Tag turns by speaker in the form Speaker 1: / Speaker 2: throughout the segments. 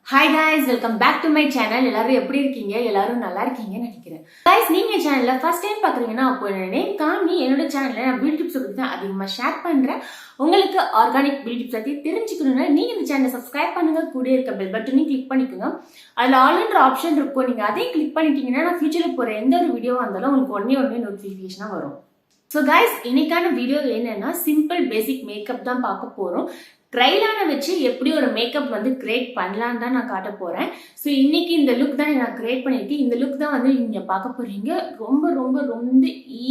Speaker 1: Hi guys, welcome back to my channel. எல்லாரும் எப்படி இருக்கீங்க? எல்லாரும் நல்லா இருக்கீங்கன்னு நினைக்கிறேன். Guys, நீங்க சேனல்ல ஃபர்ஸ்ட் டைம் பாக்குறீங்கன்னா அப்போ என்னோட நேம் காமி. என்னோட சேனல்ல நான் பியூட்டி டிப்ஸ் பத்தி தான் அதிகமா ஷேர் பண்றேன். உங்களுக்கு ஆர்கானிக் பியூட்டி டிப்ஸ் பத்தி தெரிஞ்சுக்கணும்னா நீங்க இந்த சேனலை சப்ஸ்கிரைப் பண்ணுங்க, கூட இருக்க பெல் பட்டனையும் கிளிக் பண்ணிக்கோங்க. அதுல ஆல்ன்ற ஆப்ஷன் இருக்கும். நீங்க அதையும் கிளிக் பண்ணிட்டீங்கன்னா நான் ஃபியூச்சர்ல போற எந்த ஒரு வீடியோவா இருந்தாலும் உங்களுக்கு ஒண்ணே நோட்டிபிகேஷனா வரும். ஸோ கைஸ், இன்னைக்கான வீடியோ என்னன்னா சிம்பிள் பேசிக் மேக்கப் தான் பார்க்க போறோம். க்ரைலானை வச்சு எப்படி ஒரு மேக்கப் வந்து கிரியேட் பண்ணலான்னு தான் நான் காட்ட போறேன். ஸோ இன்னைக்கு இந்த லுக் தான் நான் கிரியேட் பண்ணியிருக்கேன். இந்த லுக் தான் வந்து நீங்க பார்க்க போறீங்க. ரொம்ப ரொம்ப ரொம்ப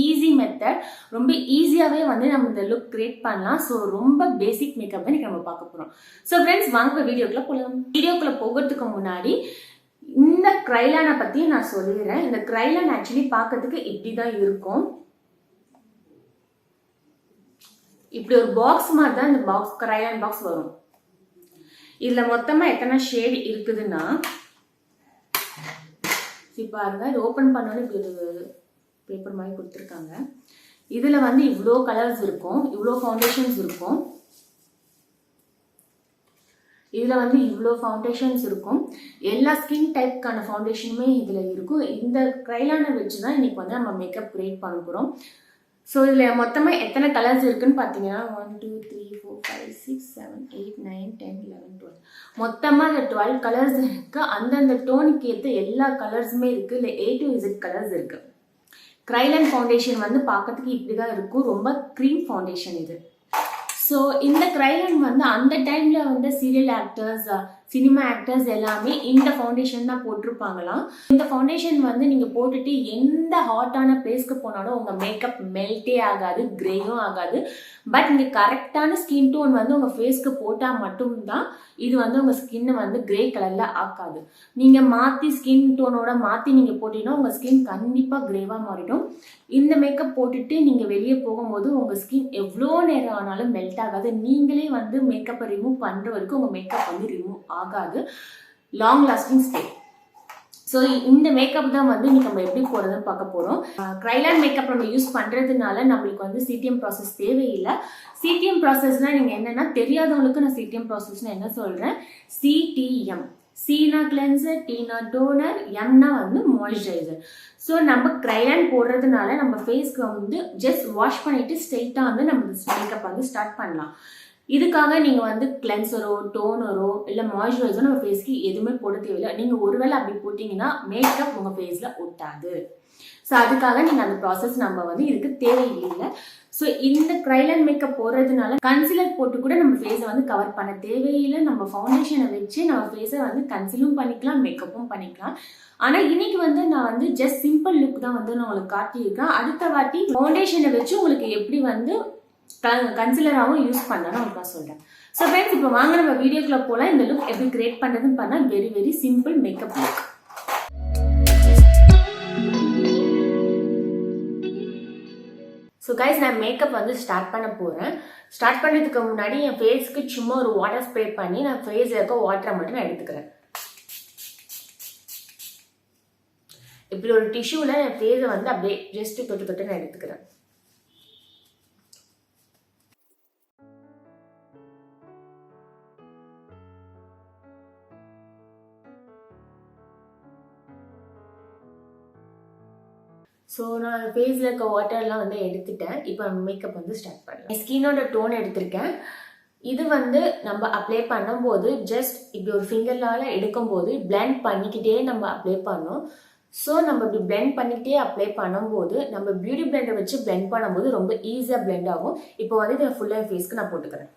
Speaker 1: ஈஸி மெத்தட், ரொம்ப ஈஸியாவே வந்து நம்ம இந்த லுக் கிரியேட் பண்ணலாம். ஸோ ரொம்ப பேசிக் மேக்கப் தான் நம்ம பார்க்க போறோம். ஸோ ஃப்ரெண்ட்ஸ், வாங்க வீடியோக்குள்ள போகலாம். வீடியோக்குள்ள போகிறதுக்கு முன்னாடி இந்த க்ரைலானை பத்தி நான் சொல்லிடுறேன். இந்த க்ரைலான் ஆக்சுவலி பார்க்கறதுக்கு இப்படிதான் இருக்கும். இப்படி ஒரு பாக்ஸ் மாதிரி தான் இந்த பாக்ஸ் க்ரைலான் பாக்ஸ் வரும். இதுல மொத்தமா எத்தனை ஷேட் இருக்குதுன்னா பாருங்க. இது ஓபன் பண்ணோன்னு இப்படி ஒரு பேப்பர் மாதிரி கொடுத்துருக்காங்க. இதுல வந்து இவ்வளோ கலர்ஸ் இருக்கும், இவ்வளோ ஃபவுண்டேஷன்ஸ் இருக்கும். இதுல வந்து இவ்வளோ ஃபவுண்டேஷன்ஸ் இருக்கும். எல்லா ஸ்கின் டைப்க்கான ஃபவுண்டேஷனுமே இதுல இருக்கும். இந்த க்ரைலானை வச்சுதான் இன்னைக்கு வந்து நம்ம மேக்கப் கிரியேட் பண்ண போறோம். ஸோ இதில் மொத்தமாக எத்தனை கலர்ஸ் இருக்குன்னு பார்த்தீங்கன்னா 1 2 3 4 5 6 7 8 9 10 11 12 மொத்தமாக இந்த 12 கலர்ஸ் இருக்குது. அந்தந்த டோனுக்கு ஏற்ற எல்லா கலர்ஸுமே இருக்குது. இல்லை A to Z கலர்ஸ் இருக்குது. க்ரைலான் ஃபவுண்டேஷன் வந்து பார்க்கறதுக்கு இப்படி தான் இருக்கும். ரொம்ப க்ரீம் ஃபவுண்டேஷன் இது. ஸோ இந்த க்ரைலான் வந்து அந்த டைமில் வந்து சீரியல் ஆக்டர்ஸ், சினிமா ஆக்டர்ஸ் எல்லாமே இந்த ஃபவுண்டேஷன் தான் போட்டிருப்பாங்களாம். இந்த ஃபவுண்டேஷன் வந்து நீங்கள் போட்டுட்டு எந்த ஹாட்டான பிளேஸ்க்கு போனாலும் உங்கள் மேக்கப் மெல்ட்டே ஆகாது, கிரேயும் ஆகாது. பட் நீங்கள் கரெக்டான ஸ்கின் டோன் வந்து உங்கள் ஃபேஸ்க்கு போட்டால் மட்டும்தான் இது வந்து உங்கள் ஸ்கின்னை வந்து கிரே கலரில் ஆக்காது. நீங்கள் மாற்றி ஸ்கின் டோனோட மாற்றி நீங்கள் போட்டீங்கன்னா உங்கள் ஸ்கின் கண்டிப்பாக கிரேவாக மாறிடும். இந்த மேக்கப் போட்டுட்டு நீங்கள் வெளியே போகும்போது உங்கள் ஸ்கின் எவ்வளோ நேரம் ஆனாலும் மெல்ட் ஆகாது. நீங்களே வந்து மேக்கப்பை ரிமூவ் பண்ணுற வரைக்கும் உங்கள் மேக்கப் வந்து ரிமூவ் ஆகாது. Long lasting stay. ஸோ இந்த மேக்கப் தான் வந்து இன்னைக்கு நம்ம எப்படி போறதுன்னு பார்க்க போறோம். க்ரைலான் மேக்கப் நம்ம யூஸ் பண்றதுனால நம்மளுக்கு வந்து சிடிஎம் ப்ராசஸ் தேவையில்லை. சிடிஎம் ப்ராசஸ்னா நீங்க என்னன்னா, தெரியாதவங்களுக்கு நான் சிடிஎம் ப்ராசஸ்னா என்ன சொல்றேன், சிடிஎம். சீனா கிளென்சர், டீனா டோனர், எம்னா வந்து மாய்ஸ்சரைசர். ஸோ நம்ம க்ரைலான் போடுறதுனால நம்ம ஃபேஸ்க்கு வந்து ஜஸ்ட் வாஷ் பண்ணிட்டு ஸ்ட்ரெயிட்டாக வந்து நம்ம மேக்கப் வந்து ஸ்டார்ட் பண்ணலாம். இதுக்காக நீங்கள் வந்து கிளென்சரோ டோனரோ இல்லை மாய்ஸ்சரைசரோ நம்ம ஃபேஸ்க்கு எதுவுமே போட தேவையில்லை. நீங்கள் ஒருவேளை அப்படி போட்டிங்கன்னா மேக்கப் உங்கள் ஃபேஸில் ஒட்டாது. ஸோ அதுக்காக நீங்கள் அந்த ப்ராசஸ் நம்ம வந்து இதுக்கு தேவையில்லை. ஸோ இந்த க்ரைலான் மேக்கப் போடுறதுனால கன்சீலர் போட்டு கூட நம்ம ஃபேஸை வந்து கவர் பண்ண தேவையில்லை. நம்ம ஃபவுண்டேஷனை வச்சு நம்ம ஃபேஸை வந்து கன்சீலும் பண்ணிக்கலாம், மேக்கப்பும் பண்ணிக்கலாம். ஆனால் இன்னைக்கு வந்து நான் வந்து ஜஸ்ட் சிம்பிள் லுக் தான் வந்து நான் உங்களுக்கு காட்டியிருக்கேன். அடுத்த வாட்டி ஃபவுண்டேஷனை வச்சு உங்களுக்கு எப்படி வந்து கன்சிலராகவும் யூஸ் பண்ணணும் உங்களுக்கு நான் சொல்கிறேன். ஸோ ஃப்ரெண்ட்ஸ், இப்போ வாங்க நம்ம வீடியோக்குள்ள போகலாம். இந்த லுக் எப்படி கிரியேட் பண்ணுறதுன்னு பண்ணால் very simple makeup look. So guys, நான் மேக்கப் வந்து ஸ்டார்ட் பண்ண போகிறேன். ஸ்டார்ட் பண்ணுறதுக்கு முன்னாடி என் ஃபேஸ்க்கு சும்மா ஒரு வாட்டர் ஸ்ப்ரே பண்ணி நான் ஃபேஸில் இருக்க வாட்டரை மட்டும் நான் எடுத்துக்கிறேன். இப்படி ஒரு டிஷ்யூவில் என் ஃபேஸை வந்து அப்படியே ஜஸ்ட் தொட்டு நான் எடுத்துக்கிறேன். ஸோ நான் ஃபேஸில் இருக்க வாட்டர்லாம் வந்து எடுத்துட்டேன். இப்போ மேக்கப் வந்து ஸ்டார்ட் பண்ணலாம். ஸ்கின்னோட டோன் எடுத்திருக்கேன். இது வந்து நம்ம அப்ளை பண்ணும்போது ஜஸ்ட் இப்படி ஒரு ஃபிங்கர்னால எடுக்கும்போது பிளெண்ட் பண்ணிக்கிட்டே நம்ம அப்ளை பண்ணோம். ஸோ நம்ம இப்படி பிளெண்ட் பண்ணிக்கிட்டே அப்ளை பண்ணும்போது நம்ம பியூட்டி பிளெண்டை வச்சு பிளெண்ட் பண்ணும்போது ரொம்ப ஈஸியாக பிளெண்ட் ஆகும். இப்போ வந்து இதை ஃபுல்லாக ஃபேஸ்க்கு நான் போட்டுக்கிறேன்.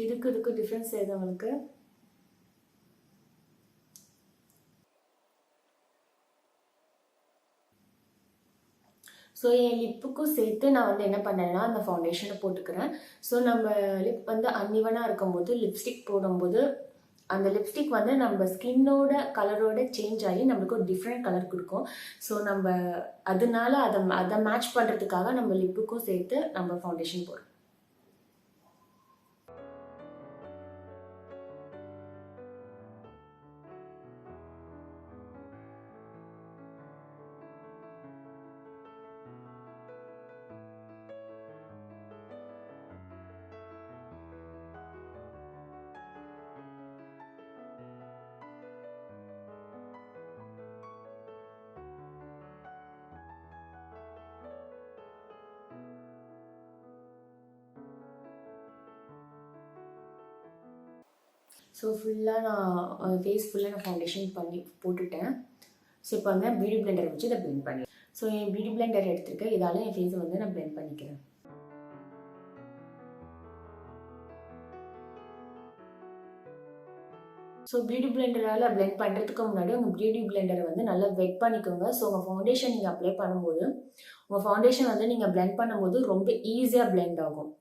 Speaker 1: இதுக்கு டிஃப்ரென்ஸ் தெரியுது உங்களுக்கு? ஸோ என் லிப்புக்கும் சேர்த்து நான் வந்து என்ன பண்ணேன்னா அந்த ஃபவுண்டேஷனை போட்டுக்கிறேன். ஸோ நம்ம லிப் வந்து அன்இவனாக இருக்கும்போது லிப்ஸ்டிக் போடும்போது அந்த லிப்ஸ்டிக் வந்து நம்ம ஸ்கின்னோட கலரோட சேஞ்ச் ஆகி நம்மளுக்கு ஒரு டிஃப்ரெண்ட் கலர் கொடுக்கும். ஸோ நம்ம அதனால அதை மேட்ச் பண்ணுறதுக்காக நம்ம லிப்புக்கும் சேர்த்து நம்ம ஃபவுண்டேஷன் போடுறோம். ஸோ ஃபுல்லாக நான் ஃபேஸ் ஃபுல்லாக நான் ஃபவுண்டேஷன் பண்ணி போட்டுட்டேன். ஸோ இப்போ வந்து பியூட்டி பிளெண்டரை வச்சு இதை பிளெண்ட் பண்ணி ஸோ என் பியூட்டி பிளெண்டர் எடுத்துருக்கேன். இதால் என் ஃபேஸை வந்து நான் பிளெண்ட் பண்ணிக்கிறேன். ஸோ பியூட்டி பிளெண்டரால் பிளெண்ட் பண்ணுறதுக்கு முன்னாடி உங்கள் பியூட்டி பிளெண்டரை வந்து நல்லா வெட் பண்ணிக்கோங்க. ஸோ உங்கள் ஃபவுண்டேஷன் நீங்கள் அப்ளை பண்ணும்போது உங்கள் ஃபவுண்டேஷன் வந்து நீங்கள் பிளெண்ட் பண்ணும்போது ரொம்ப ஈஸியாக பிளெண்ட் ஆகும்.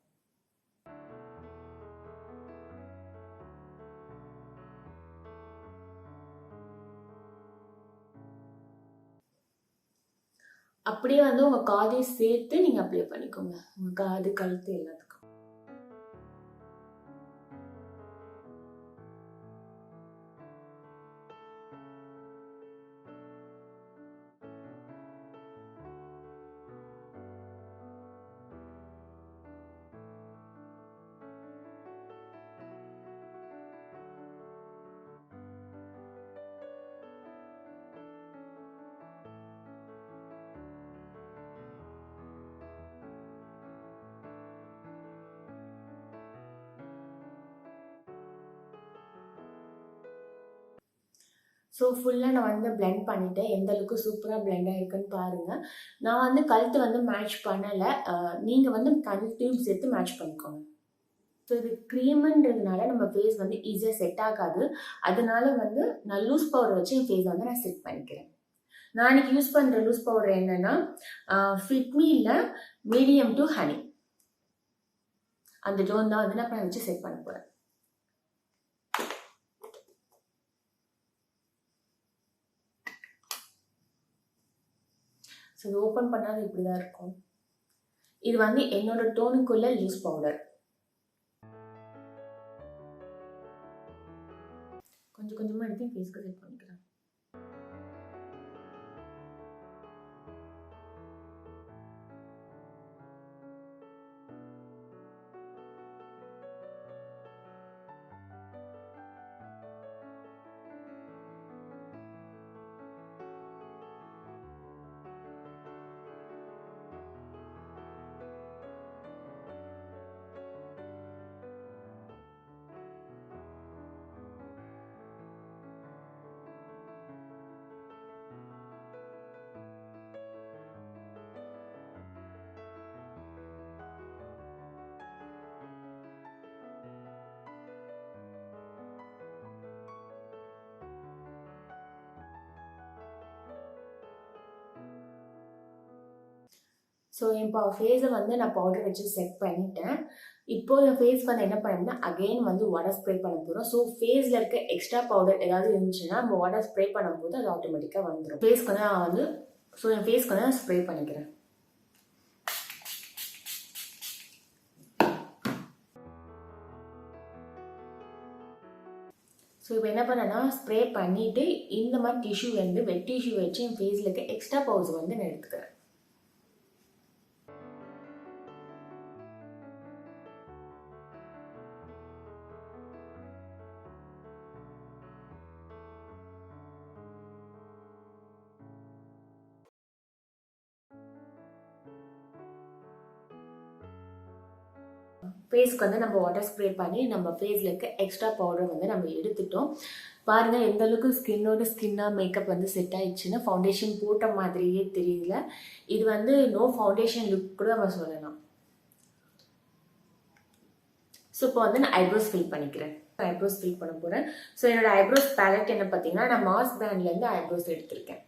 Speaker 1: அப்படியே வந்து உங்கள் காதை சேர்த்து நீங்கள் அப்ளை பண்ணிக்கோங்க, உங்கள் காது கழுத்து எல்லாத்துக்கும். ஸோ ஃபுல்லாக நான் வந்து பிளெண்ட் பண்ணிவிட்டேன். எந்த அளவுக்கு சூப்பராக பிளெண்ட் ஆகிருக்குன்னு பாருங்கள். நான் வந்து கழுத்து வந்து மேட்ச் பண்ணலை, நீங்கள் வந்து கழுத்தையும் சேர்த்து மேட்ச் பண்ணிக்கோங்க. ஸோ இது க்ரீமுன்றதுனால நம்ம ஃபேஸ் வந்து ஈஸியாக செட் ஆகாது. அதனால வந்து நான் லூஸ் பவுடர் வச்சு என் ஃபேஸ் வந்து நான் செட் பண்ணிக்கிறேன். நான் இன்றைக்கி யூஸ் பண்ணுற லூஸ் பவுடர் என்னென்னா ஃபிட்மியில் மீடியம் டு ஹனி, அந்த டோன் தான் வந்து நான் வச்சு செட் பண்ண போகிறேன். ஸோ இது ஓப்பன் பண்ணால் இப்படி தான் இருக்கும். இது வந்து என்னோட டோனுக்குள்ள லூஸ் பவுடர். கொஞ்சம் கொஞ்சமாக எடுத்து ஃபேஸ்க்கு செட் பண்ணிக்கிறேன். ஸோ என் ஃபேஸை வந்து நான் பவுடர் வச்சு செட் பண்ணிட்டேன். இப்போது என் ஃபேஸ் வந்து என்ன பண்ணணும்னா அகெயின் வந்து வாட்டர் ஸ்ப்ரே பண்ண போகிறோம். ஸோ ஃபேஸில் இருக்க எக்ஸ்ட்ரா பவுடர் ஏதாவது இருந்துச்சுன்னா நம்ம வாட்டர் ஸ்ப்ரே பண்ணும்போது அது ஆட்டோமேட்டிக்காக வந்துடும். ஃபேஸ்க்கு வந்து நான் வந்து என் ஃபேஸ்க்கு வந்து நான் ஸ்ப்ரே பண்ணிக்கிறேன். ஸோ இப்போ என்ன பண்ணேன்னா ஸ்ப்ரே பண்ணிவிட்டு இந்த மாதிரி டிஷ்யூ வந்து வெட் டிஷ்யூ வச்சு என் ஃபேஸில் இருக்க எக்ஸ்ட்ரா பவுடர்ஸ் வந்து நான் எடுத்துக்கிறேன். ஃபேஸ்க்கு வந்து நம்ம வாட்டர் ஸ்ப்ரே பண்ணி நம்ம ஃபேஸில் இருக்க எக்ஸ்ட்ரா பவுடர் வந்து நம்ம எடுத்துட்டோம். பாருங்கள் எந்த அளவுக்கு ஸ்கின்னோட ஸ்கின்னாக மேக்கப் வந்து செட் ஆயிடுச்சுன்னா ஃபவுண்டேஷன் போட்ட மாதிரியே தெரியல. இது வந்து நோ ஃபவுண்டேஷன் லுக் கூட நம்ம சொல்லலாம். ஸோ இப்போ வந்து நான் ஐப்ரோஸ் ஃபில் பண்ணிக்கிறேன். ஐப்ரோஸ் ஃபில் பண்ண போகிறேன். ஸோ என்னோட ஐப்ரோஸ் பேலட் என்ன பார்த்தீங்கன்னா நான் மாஸ் பிராண்ட்லேருந்து ஐப்ரோஸ் எடுத்திருக்கேன்.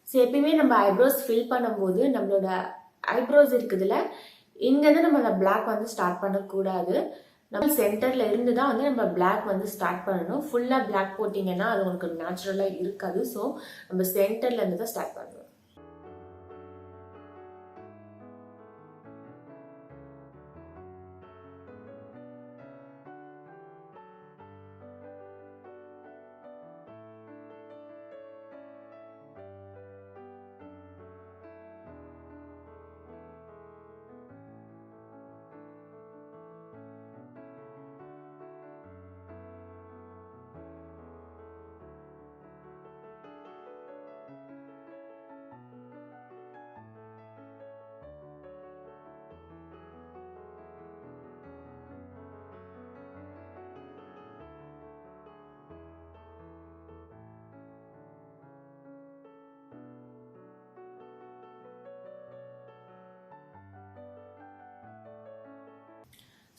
Speaker 1: ஸோ எப்பயுமே நம்ம ஐப்ரோஸ் ஃபில் பண்ணும்போது நம்மளோட ஐப்ரோஸ் இருக்குதுல்ல, இங்கேருந்து நம்ம அந்த பிளாக் வந்து ஸ்டார்ட் பண்ணக்கூடாது. நம்ம சென்டரில் இருந்து தான் வந்து நம்ம பிளாக் வந்து ஸ்டார்ட் பண்ணணும். ஃபுல்லாக பிளாக் போட்டிங்கன்னா அது உங்களுக்கு நேச்சுரலாக இருக்காது. ஸோ நம்ம சென்டர்லேருந்து தான் ஸ்டார்ட் பண்ணணும்.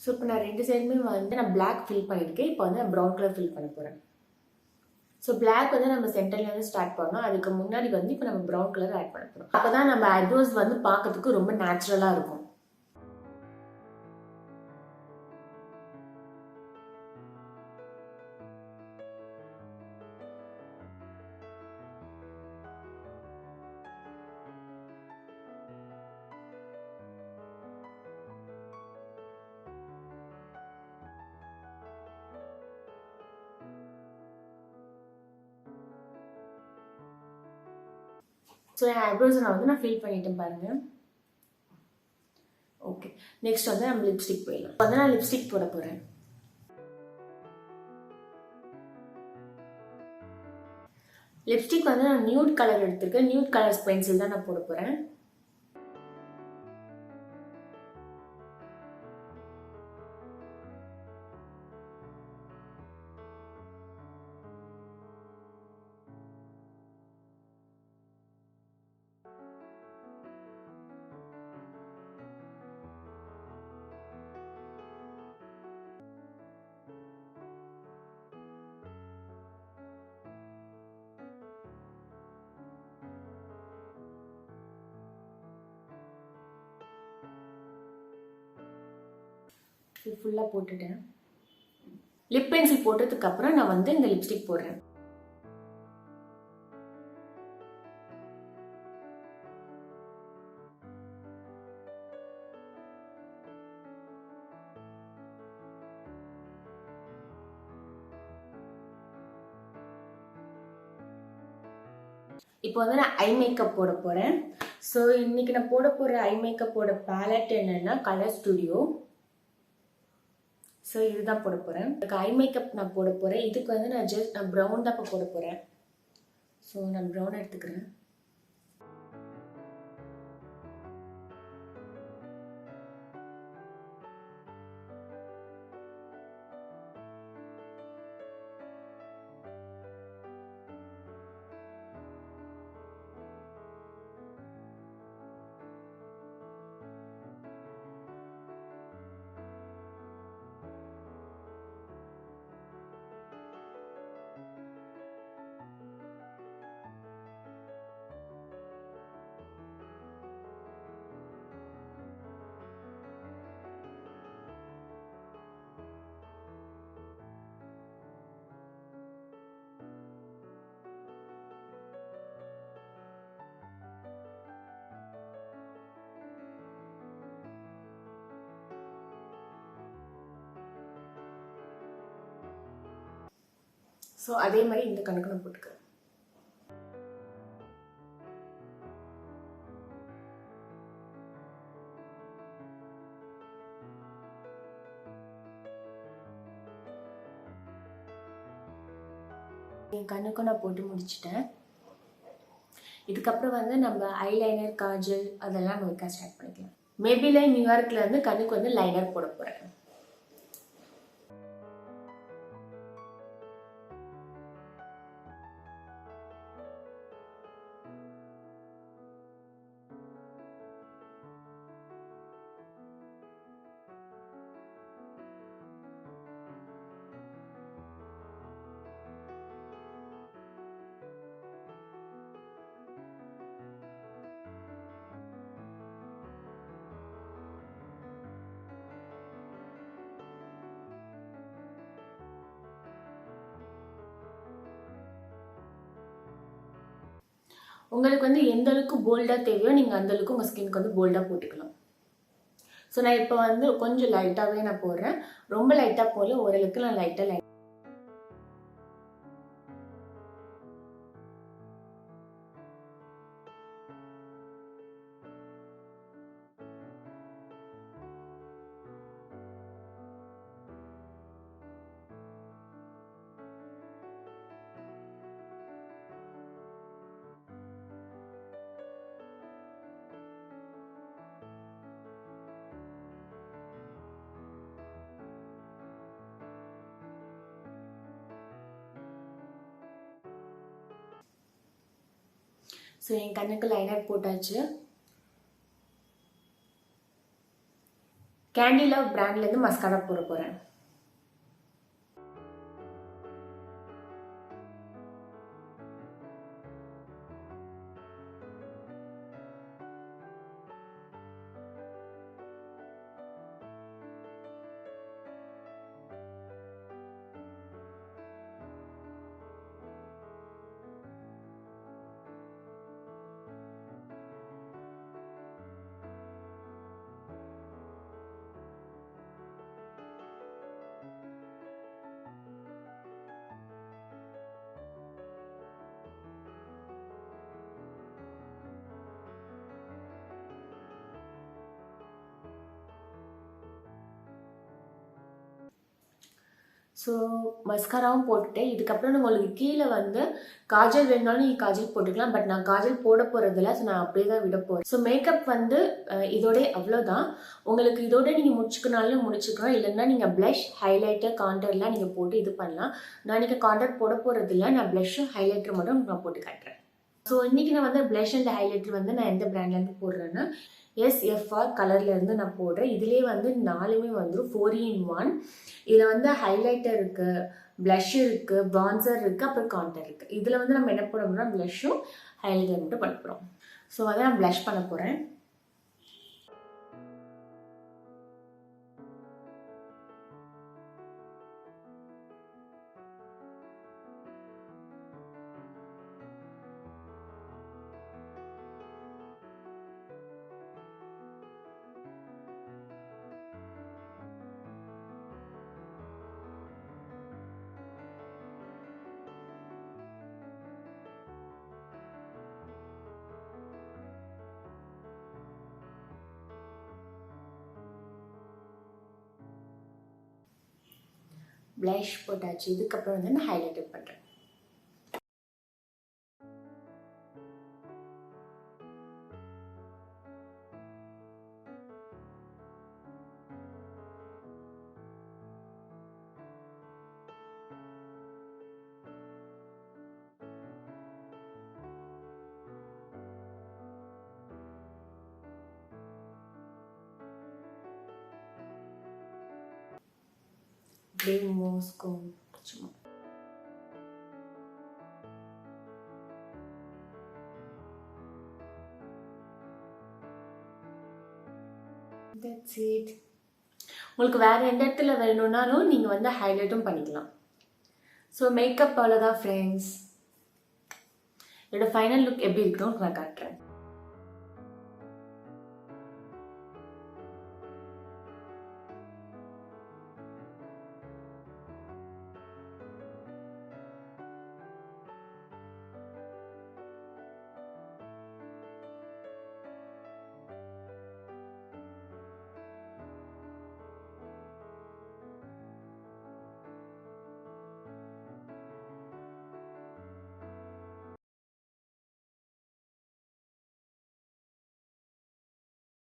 Speaker 1: ஸோ இப்போ நான் 2 சைடுமே வந்து நான் பிளாக் ஃபில் பண்ணியிருக்கேன். இப்போ வந்து நான் ப்ரௌன் கலர் ஃபில் பண்ண போகிறேன். ஸோ பிளாக் வந்து நம்ம சென்டர்லேருந்து ஸ்டார்ட் பண்ணோம். அதுக்கு முன்னாடி வந்து இப்போ நம்ம ப்ரௌன் கலர் ஆட் பண்ண போகிறோம். அப்போ தான் நம்ம ஐப்ரோஸ் வந்து பார்க்கறதுக்கு ரொம்ப நேச்சுரலாக இருக்கும். ஸோ என் ஐப்ரோஸை நான் ஃபில் பண்ணிட்டேன் பாருங்க. ஓகே, நெக்ஸ்ட் வந்து நம்ம லிப்ஸ்டிக் போயிடலாம். வந்து நான் லிப்ஸ்டிக் போட போகிறேன். லிப்ஸ்டிக் வந்து நான் நியூட் கலர் எடுத்திருக்கேன். நியூட் கலர்ஸ் பென்சில் தான் நான் போட போகிறேன். ஃபுல்லாக போட்டுட்டேன். லிப் பென்சில் போட்டதுக்கு அப்புறம் நான் வந்து இந்த லிப்ஸ்டிக் போடுறேன். இப்போ வந்து நான் ஐ மேக்கப் போட போகிறேன். ஸோ இன்னைக்கு நான் போட போகிற ஐ மேக்கப்போட பேலட் என்னன்னா கலர் ஸ்டுடியோ. ஸோ இதுதான் போட போகிறேன். எனக்கு ஐ மேக்கப் நான் போட போகிறேன். இதுக்கு வந்து நான் ப்ரௌன் தான் இப்போ போட போகிறேன். ஸோ நான் ப்ரௌன் எடுத்துக்கிறேன். ஸோ அதே மாதிரி இந்த கணக்கு நான் போட்டுக்கிறேன். என் கண்ணுக்கும் நான் போட்டு முடிச்சிட்டேன். இதுக்கப்புறம் வந்து நம்ம ஐலைனர், காஜல் அதெல்லாம் நம்ம வைக்க ஸ்டார்ட் பண்ணிக்கலாம். மேபிலைன் நியூயார்க்ல இருந்து கண்ணுக்கு வந்து லைனர் போட போறேன். உங்களுக்கு வந்து எந்த அளவுக்கு போல்டாக தேவையோ நீங்கள் அந்த அளவுக்கு உங்கள் ஸ்கின்க்கு வந்து போல்டாக போட்டுக்கலாம். ஸோ நான் இப்போ வந்து கொஞ்சம் லைட்டாகவே நான் போடுறேன். ரொம்ப லைட்டாக போடல, ஓரளவுக்கு நான் லைட்டாக ஸோ என் கண்ணுக்கு லைனர் போட்டாச்சு. கேண்டி லவ் பிராண்ட்லேருந்து மஸ்காரா போட போகிறேன். ஸோ மஸ்காராவும் போட்டுட்டேன். இதுக்கப்புறம் உங்களுக்கு கீழே வந்து காஜல் வேணுனாலும் நீங்கள் காஜல் போட்டுக்கலாம். பட் நான் காஜல் போட போகிறதில்ல. ஸோ நான் அப்படியே தான் விட போகிறேன். ஸோ மேக்கப் வந்து இதோட அவ்வளோதான். உங்களுக்கு இதோட நீங்கள் முடிச்சுக்கனாலும் முடிச்சுக்கலாம். இல்லைன்னா நீங்கள் ப்ளஷ், ஹைலைட்டர், காண்டர்லாம் நீங்கள் போட்டு இது பண்ணலாம். நான் இன்றைக்கி காண்டர் போட போகிறதில்ல. நான் ப்ளஷ்ஷும் ஹைலைட்டர் மட்டும் நான் போட்டு காட்டுறேன். ஸோ இன்றைக்கி நான் வந்து ப்ளஷ் அண்ட் ஹைலைட்டர் வந்து நான் எந்த பிராண்ட்லேருந்து போடுறேன்னா SFR கலர்லேருந்து நான் போடுறேன். இதுலேயே வந்து 4மே வந்துடும் 4in1. இதில் வந்து ஹைலைட்டர் இருக்குது, ப்ளஷ் இருக்குது, ப்ரான்சர் இருக்குது, அப்புறம் காண்டர் இருக்குது. இதில் வந்து நம்ம என்ன போட போகிறோம், ப்ளஷ்ஷும் ஹைலைட்டர் மட்டும் பண்ண போகிறோம். ஸோ அதை நான் ப்ளஷ் பண்ண போகிறேன். ப்ளஷ் போட்டாச்சு. இதுக்கப்புறம் வந்து நான் ஹைலைட்டர் பண்ணுறேன். அப்படியே மோஸ்க்கும் சும்மா that's it. உங்களுக்கு வேறு எந்த இடத்துல வேணும்னாலும் நீங்கள் வந்து ஹைலைட்டும் பண்ணிக்கலாம். ஸோ மேக்கப் அவ்வளோதான் ஃப்ரெண்ட்ஸ். என்னோட ஃபைனல் லுக் எப்படி இருக்கணும்னு நான் காட்டுறேன்.